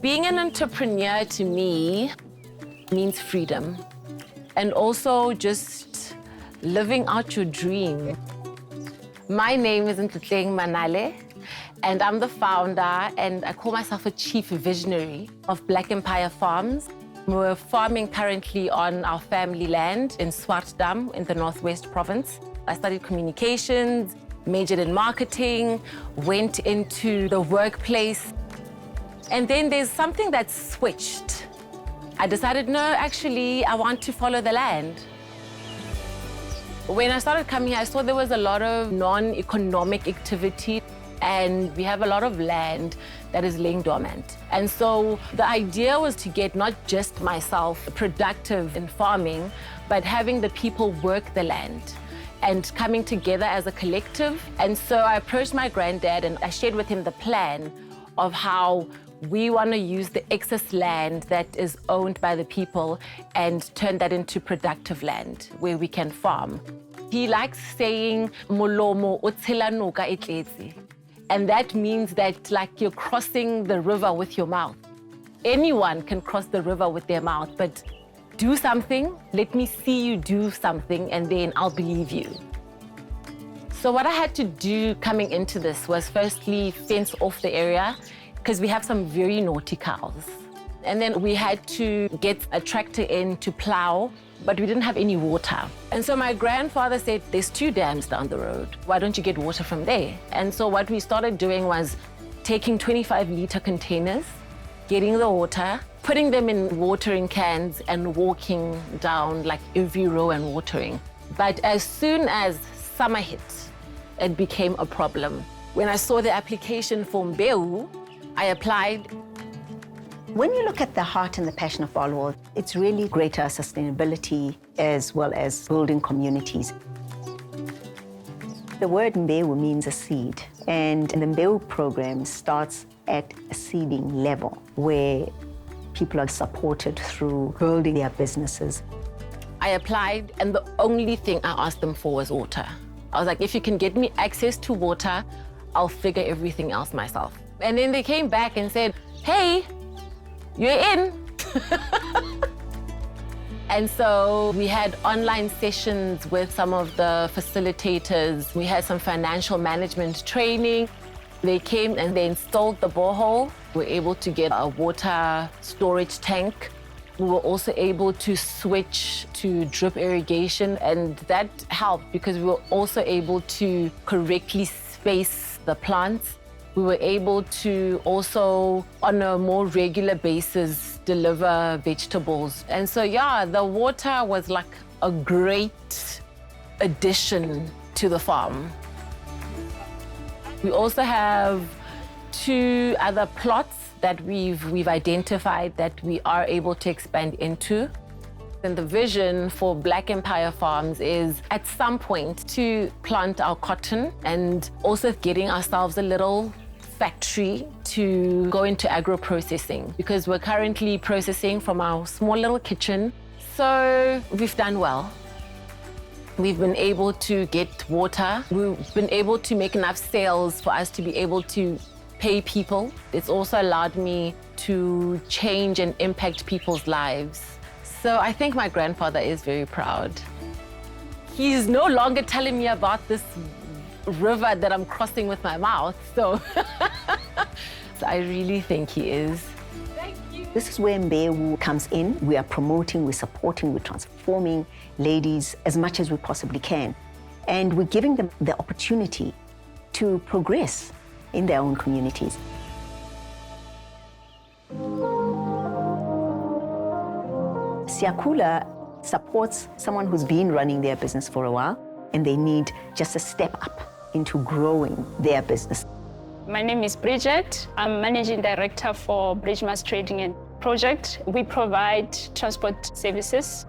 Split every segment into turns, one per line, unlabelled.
Being an entrepreneur to me means freedom and also just living out your dream. My name is Ntletleng Manale, and I'm the founder, and I call myself a chief visionary of Black Empire Farms. We're farming currently on our family land in Swartdam in the Northwest Province. I studied communications, majored in marketing, went into the workplace. And then there's something that switched. I decided, no, actually, I want to follow the land. When I started coming here, I saw there was a lot of non-economic activity, and we have a lot of land that is laying dormant. And so the idea was to get not just myself productive in farming, but having the people work the land and coming together as a collective. And so I approached my granddad and I shared with him the plan of how we want to use the excess land that is owned by the people and turn that into productive land where we can farm. He likes saying, "Molomo o tshela noka e tletse." And that means that like you're crossing the river with your mouth. Anyone can cross the river with their mouth, but do something, let me see you do something, and then I'll believe you. So what I had to do coming into this was firstly fence off the area, because we have some very naughty cows. And then we had to get a tractor in to plow, but we didn't have any water. And so my grandfather said, there's 2 dams down the road. Why don't you get water from there? And so what we started doing was taking 25-liter containers, getting the water, putting them in watering cans and walking down like every row and watering. But as soon as summer hit, it became a problem. When I saw the application for Mbeu, I applied.
When you look at the heart and the passion of Barloworld, it's really greater sustainability as well as building communities. The word Mbeu means a seed, and the Mbeu program starts at a seeding level where people are supported through building their businesses.
I applied, and the only thing I asked them for was water. I was like, if you can get me access to water, I'll figure everything else myself. And then they came back and said, hey, you're in. And so we had online sessions with some of the facilitators. We had some financial management training. They came and they installed the borehole. We were able to get a water storage tank. We were also able to switch to drip irrigation, and that helped because we were also able to correctly space the plants. We were able to also, on a more regular basis, deliver vegetables. And so, yeah, the water was like a great addition to the farm. We also have 2 other plots that we've identified that we are able to expand into. And the vision for Black Empire Farms is at some point to plant our cotton and also getting ourselves a little factory to go into agro-processing, because we're currently processing from our small little kitchen. So we've done well. We've been able to get water. We've been able to make enough sales for us to be able to pay people. It's also allowed me to change and impact people's lives. So I think my grandfather is very proud. He's no longer telling me about this river that I'm crossing with my mouth, so, so I really think he is.
Thank you. This is where Mbeu comes in. We are promoting, we're supporting, we're transforming ladies as much as we possibly can. And we're giving them the opportunity to progress in their own communities. Siakula supports someone who's been running their business for a while, and they need just a step up into growing their business.
My name is Bridget. I'm Managing Director for Bridgemas Trading and Project. We provide transport services.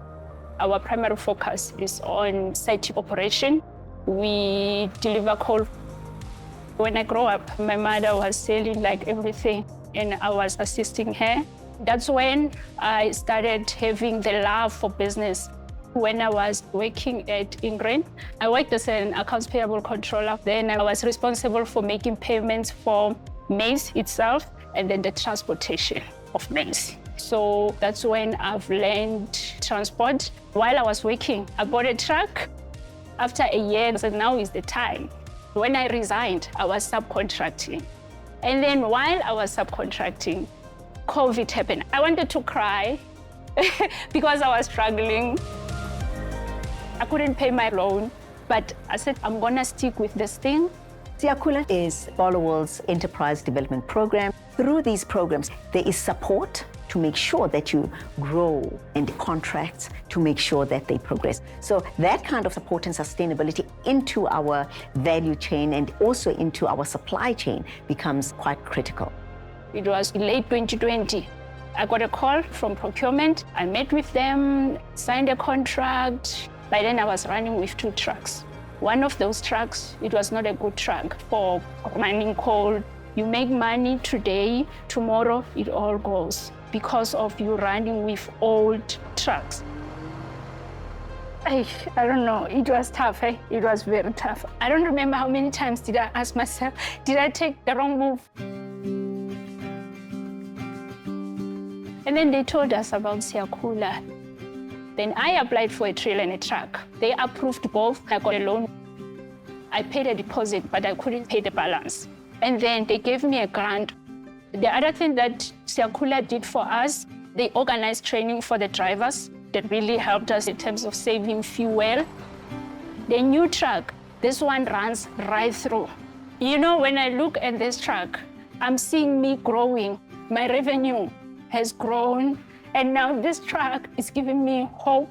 Our primary focus is on site operation. We deliver coal. When I grew up, my mother was selling like everything, and I was assisting her. That's when I started having the love for business. When I was working at Ingrain, I worked as an accounts payable controller. Then I was responsible for making payments for maize itself and then the transportation of males. So that's when I've learned transport. While I was working, I bought a truck. After a year, I said, now is the time. When I resigned, I was subcontracting. And then while I was subcontracting, COVID happened. I wanted to cry because I was struggling. I couldn't pay my loan, but I said, I'm gonna stick with this thing.
Siyakhula is Barloworld's enterprise development program. Through these programs, there is support to make sure that you grow and contracts to make sure that they progress. So that kind of support and sustainability into our value chain and also into our supply chain becomes quite critical.
It was late 2020. I got a call from procurement. I met with them, signed a contract. By then I was running with 2 trucks. One of those trucks, it was not a good truck for mining coal. You make money today, tomorrow it all goes because of you running with old trucks. I don't know, it was tough, eh? It was very tough. I don't remember how many times did I ask myself, did I take the wrong move? And then they told us about Siyakhula. Then I applied for a trailer and a truck. They approved both. I got a loan. I paid a deposit, but I couldn't pay the balance. And then they gave me a grant. The other thing that Siyakhula did for us, they organized training for the drivers that really helped us in terms of saving fuel. The new truck, this one runs right through. You know, when I look at this truck, I'm seeing me growing. My revenue has grown, and now this truck is giving me hope.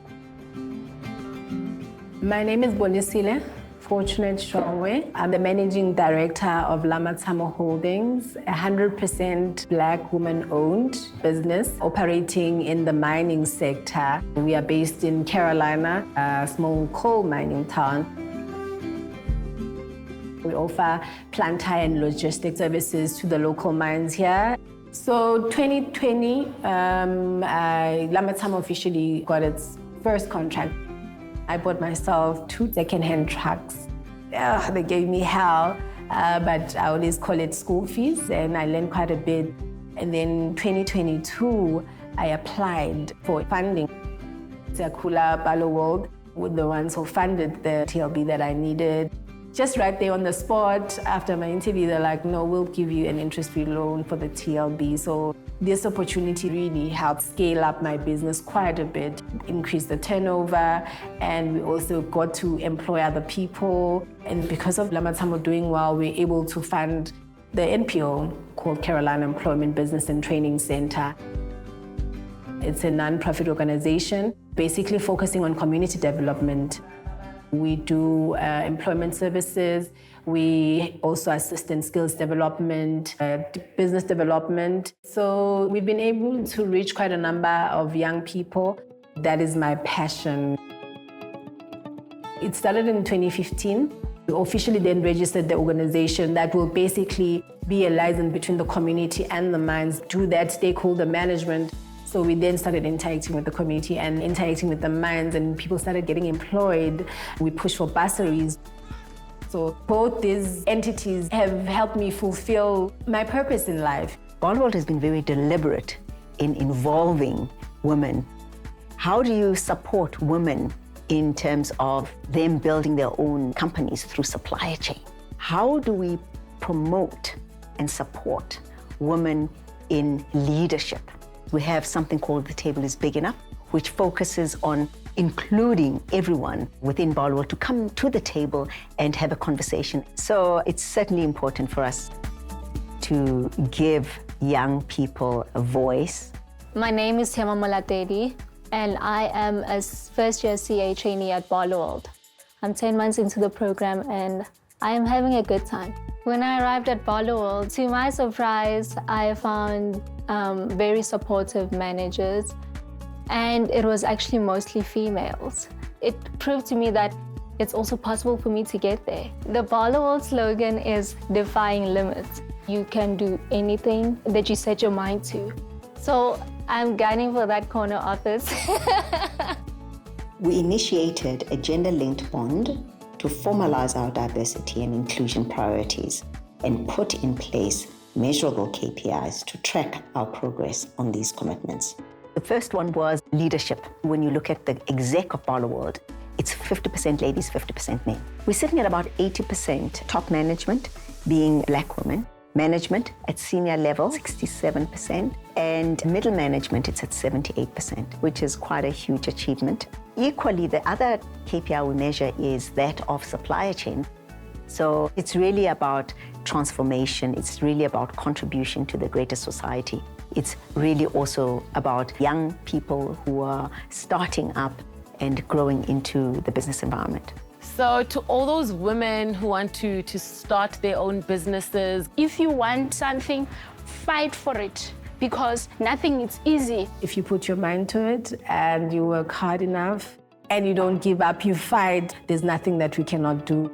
My name is Bonisile Fortunate Shongwe. I'm the managing director of Lamatamo Holdings, a 100% Black woman-owned business operating in the mining sector. We are based in Carolina, a small coal mining town. We offer plant hire and logistic services to the local mines here. So 2020, Lamatamo officially got its first contract. I bought myself 2 second-hand trucks. They gave me hell, but I always call it school fees, and I learned quite a bit. And then 2022, I applied for funding. Siyakhula, Barloworld were the ones who funded the TLB that I needed. Just right there on the spot, after my interview, they're like, no, we'll give you an interest-free loan for the TLB. So this opportunity really helped scale up my business quite a bit, increase the turnover, and we also got to employ other people. And because of Lamatamo doing well, we're able to fund the NPO called Carolina Employment Business and Training Center. It's a non-profit organization, basically focusing on community development. We do employment services. We also assist in skills development, business development. So we've been able to reach quite a number of young people. That is my passion. It started in 2015. We officially then registered the organization that will basically be a liaison between the community and the mines, do that stakeholder management. So we then started interacting with the community and interacting with the mines, and people started getting employed. We pushed for bursaries. So both these entities have helped me fulfill my purpose in life.
Barloworld has been very deliberate in involving women. How do you support women in terms of them building their own companies through supply chain? How do we promote and support women in leadership? We have something called The Table is Big Enough, which focuses on including everyone within Barloworld to come to the table and have a conversation. So it's certainly important for us to give young people a voice.
My name is Hema Molatedi, and I am a first-year CA trainee at Barloworld. I'm 10 months into the program, and I am having a good time. When I arrived at Barloworld, to my surprise, I found very supportive managers, and it was actually mostly females. It proved to me that it's also possible for me to get there. The Barloworld slogan is defying limits. You can do anything that you set your mind to. So I'm gunning for that corner office.
We initiated a gender-linked bond to formalize our diversity and inclusion priorities and put in place measurable KPIs to track our progress on these commitments. The first one was leadership. When you look at the exec of Barloworld, it's 50% ladies, 50% men. We're sitting at about 80% top management being Black women, management at senior level, 67%, and middle management, it's at 78%, which is quite a huge achievement. Equally, the other KPI we measure is that of supply chain. So it's really about transformation. It's really about contribution to the greater society. It's really also about young people who are starting up and growing into the business environment.
So to all those women who want to start their own businesses,
If you want something, fight for it, because nothing is easy.
If you put your mind to it and you work hard enough and you don't give up, you fight, there's nothing that we cannot do.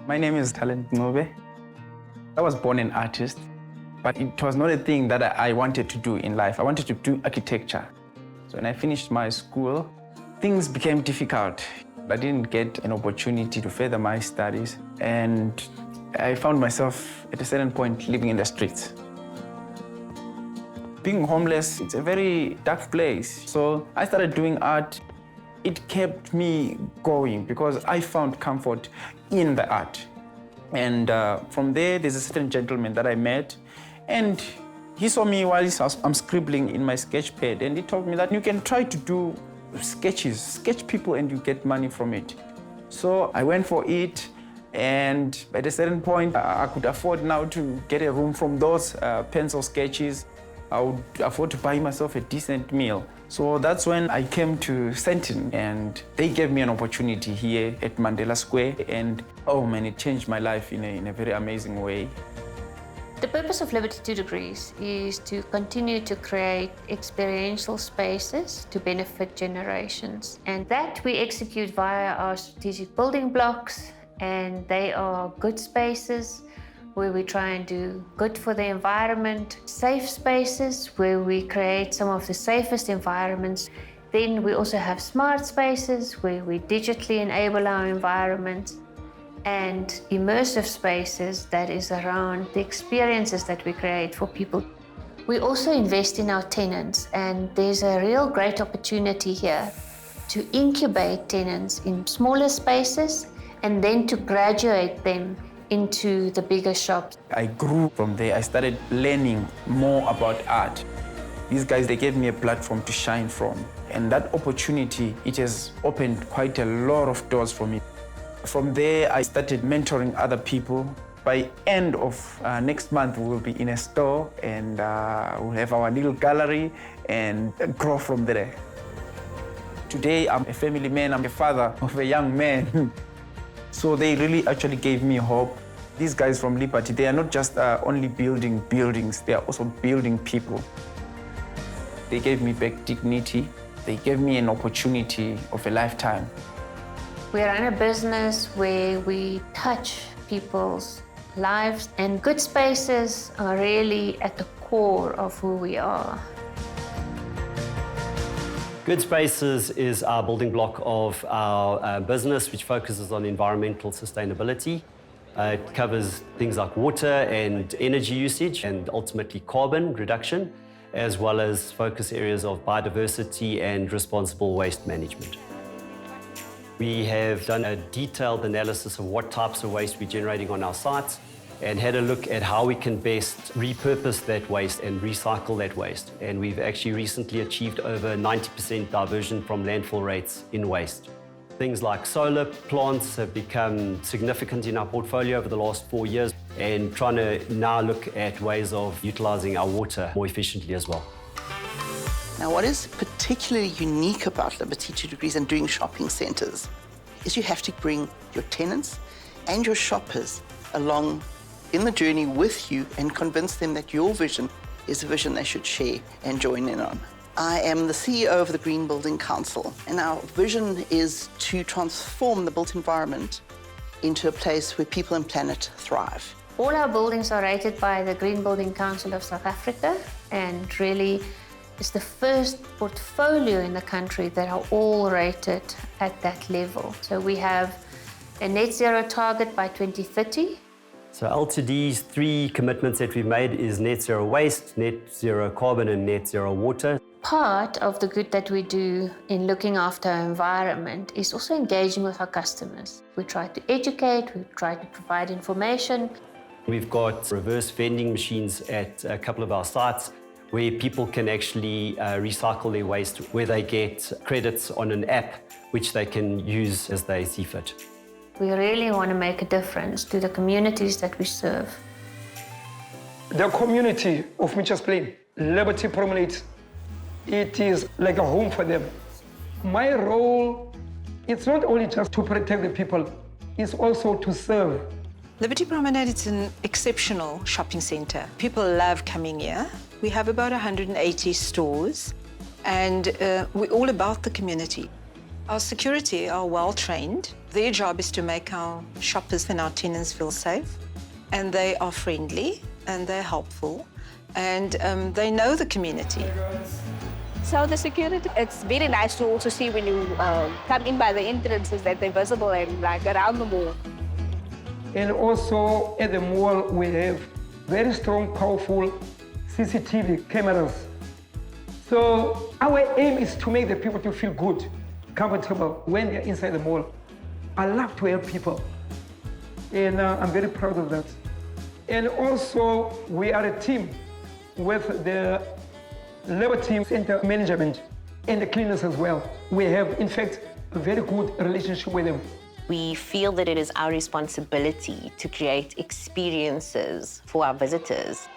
My name is Talent Nobe. I was born an artist, but it was not a thing that I wanted to do in life. I wanted to do architecture. So when I finished my school, things became difficult. I didn't get an opportunity to further my studies, and I found myself at a certain point living in the streets. Being homeless, it's a very dark place. So I started doing art. It kept me going because I found comfort in the art. And from there, there's a certain gentleman that I met, and he saw me while I'm scribbling in my sketch pad, and he told me that you can try to do sketches, sketch people, and you get money from it. So I went for it, and at a certain point, I could afford now to get a room from those pencil sketches. I would afford to buy myself a decent meal. So that's when I came to Sentin, and they gave me an opportunity here at Mandela Square, and oh man, it changed my life in a very amazing way.
The purpose of Liberty 2 Degrees is to continue to create experiential spaces to benefit generations. And that we execute via our strategic building blocks, and they are good spaces where we try and do good for the environment, safe spaces where we create some of the safest environments. Then we also have smart spaces where we digitally enable our environment, and immersive spaces that is around the experiences that we create for people. We also invest in our tenants, and there's a real great opportunity here to incubate tenants in smaller spaces and then to graduate them into the bigger shops.
I grew from there. I started learning more about art. These guys, they gave me a platform to shine from. And that opportunity, it has opened quite a lot of doors for me. From there, I started mentoring other people. By end of next month, we will be in a store, and we'll have our little gallery and grow from there. Today, I'm a family man. I'm a father of a young man. So they really actually gave me hope. These guys from Liberty, they are not just only building buildings, they are also building people. They gave me back dignity. They gave me an opportunity of a lifetime.
We run a business where we touch people's lives, and good spaces are really at the core of who we are.
Good Spaces is our building block of our business, which focuses on environmental sustainability. It covers things like water and energy usage and ultimately carbon reduction, as well as focus areas of biodiversity and responsible waste management. We have done a detailed analysis of what types of waste we're generating on our sites and had a look at how we can best repurpose that waste and recycle that waste. And we've actually recently achieved over 90% diversion from landfill rates in waste. Things like solar plants have become significant in our portfolio over the last 4 years, and trying to now look at ways of utilizing our water more efficiently as well.
Now, what is particularly unique about Liberty 2 Degrees and doing shopping centres is you have to bring your tenants and your shoppers along in the journey with you and convince them that your vision is a vision they should share and join in on. I am the CEO of the Green Building Council, and our vision is to transform the built environment into a place where people and planet thrive.
All our buildings are rated by the Green Building Council of South Africa, and really it's the first portfolio in the country that are all rated at that level. So we have a net zero target by 2030.
So L2D's 3 commitments that we've made is net zero waste, net zero carbon and net zero water.
Part of the good that we do in looking after our environment is also engaging with our customers. We try to educate, we try to provide information.
We've got reverse vending machines at a couple of our sites where people can actually recycle their waste, where they get credits on an app which they can use as they see fit.
We really want to make a difference to the communities that we serve.
The community of Mitchell's Plain, Liberty Promenade, it is like a home for them. My role, it's not only just to protect the people, it's also to serve.
Liberty Promenade is an exceptional shopping centre. People love coming here. We have about 180 stores, and we're all about the community. Our security are well trained. Their job is to make our shoppers and our tenants feel safe, and they are friendly and they're helpful, and they know the community.
So the security, it's very nice to also see when you come in by the entrances that they're visible and like around the mall.
And also at the mall, we have very strong, powerful CCTV cameras. So our aim is to make the people to feel good, comfortable when they're inside the mall. I love to help people, and I'm very proud of that. And also, we are a team with the Liberty Center management and the cleaners as well. We have, in fact, a very good relationship with them.
We feel that it is our responsibility to create experiences for our visitors.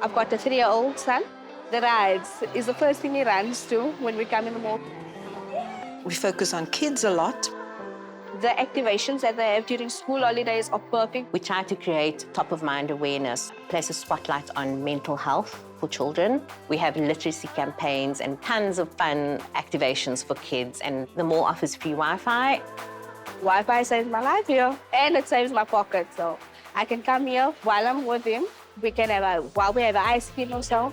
I've got a 3-year-old son. The rides is the first thing he runs to when we come in the mall.
We focus on kids a lot.
The activations that they have during school holidays are perfect.
We try to create top-of-mind awareness, place a spotlight on mental health for children. We have literacy campaigns and tons of fun activations for kids, and the mall offers free Wi-Fi.
Wi-Fi saves my life here, and it saves my pocket, so I can come here while I'm with him. We can have while we have ice cream or so,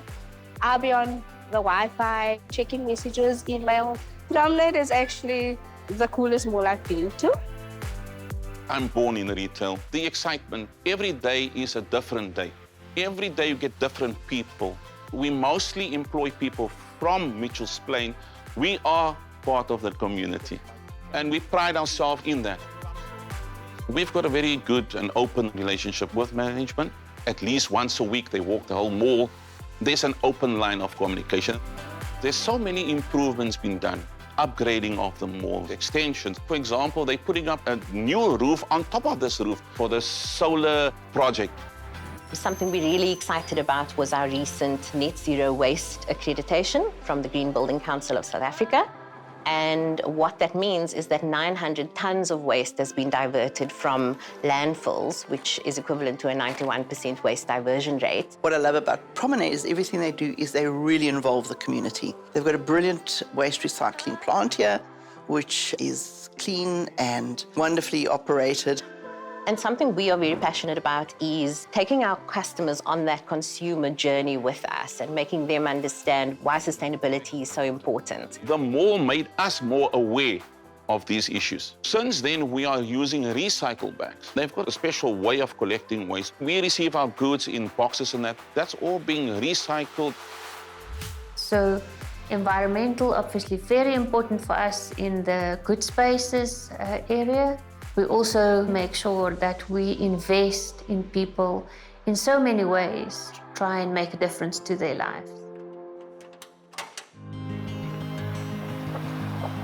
I'll be on the Wi-Fi, checking messages, email. Drumlet is actually the coolest mall I've been to.
I'm born in retail. The excitement, every day is a different day. Every day you get different people. We mostly employ people from Mitchell's Plain. We are part of the community, and we pride ourselves in that. We've got a very good and open relationship with management. At least once a week, they walk the whole mall. There's an open line of communication. There's so many improvements being done. Upgrading of the mall, extensions. For example, they're putting up a new roof on top of this roof for the solar project.
Something we're really excited about was our recent net zero waste accreditation from the Green Building Council of South Africa. And what that means is that 900 tons of waste has been diverted from landfills, which is equivalent to a 91% waste diversion rate.
What I love about Promenade is everything they do is they really involve the community. They've got a brilliant waste recycling plant here, which is clean and wonderfully operated.
And something we are very passionate about is taking our customers on that consumer journey with us and making them understand why sustainability is so important.
The mall made us more aware of these issues. Since then, we are using recycle bags. They've got a special way of collecting waste. We receive our goods in boxes and that's all being recycled.
So environmental, obviously very important for us in the good spaces area. We also make sure that we invest in people in so many ways, try and make a difference to their lives.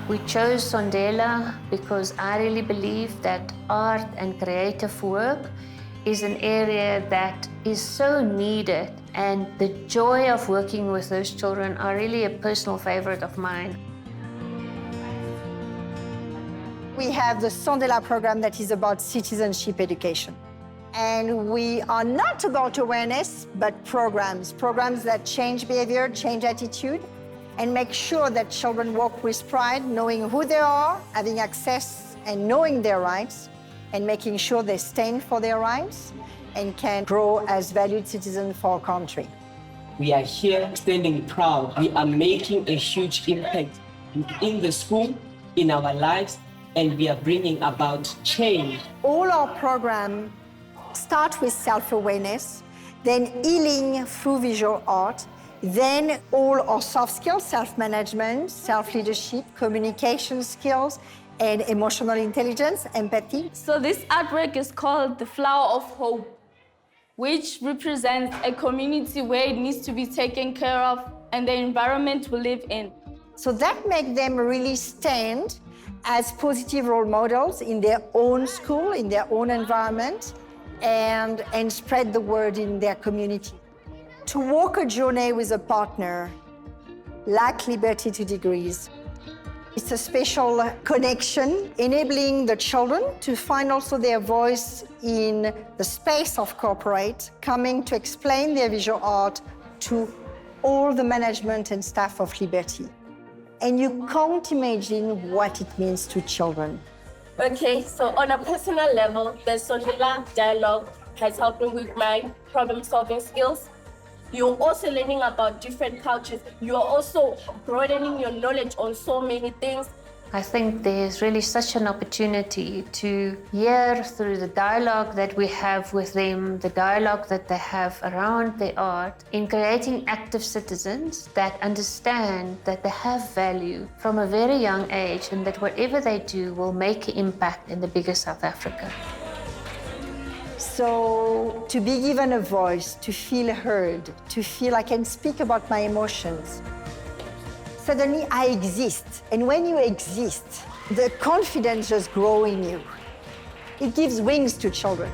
We chose Sondela because I really believe that art and creative work is an area that is so needed, and the joy of working with those children are really a personal favorite of mine.
We have the Sondela program that is about citizenship education. And we are not about awareness, but programs that change behavior, change attitude, and make sure that children walk with pride, knowing who they are, having access and knowing their rights, and making sure they stand for their rights and can grow as valued citizens for our country.
We are here standing proud. We are making a huge impact in the school, in our lives, and we are bringing about change.
All our programs start with self-awareness, then healing through visual art, then all our soft skills, self-management, self-leadership, communication skills, and emotional intelligence, empathy.
So this artwork is called The Flower of Hope, which represents a community where it needs to be taken care of and the environment we live in.
So that makes them really stand as positive role models in their own school, in their own environment, and spread the word in their community. To walk a journey with a partner like Liberty 2 Degrees, it's a special connection, enabling the children to find also their voice in the space of corporate, coming to explain their visual art to all the management and staff of Liberty. And you can't imagine what it means to children.
Okay, so on a personal level, the Sondela dialogue has helped me with my problem-solving skills. You're also learning about different cultures. You are also broadening your knowledge on so many things.
I think there's really such an opportunity to hear through the dialogue that we have with them, the dialogue that they have around their art, in creating active citizens that understand that they have value from a very young age and that whatever they do will make an impact in the bigger South Africa.
So to be given a voice, to feel heard, to feel I can speak about my emotions, suddenly I exist. And when you exist, the confidence just grows in you. It gives wings to children.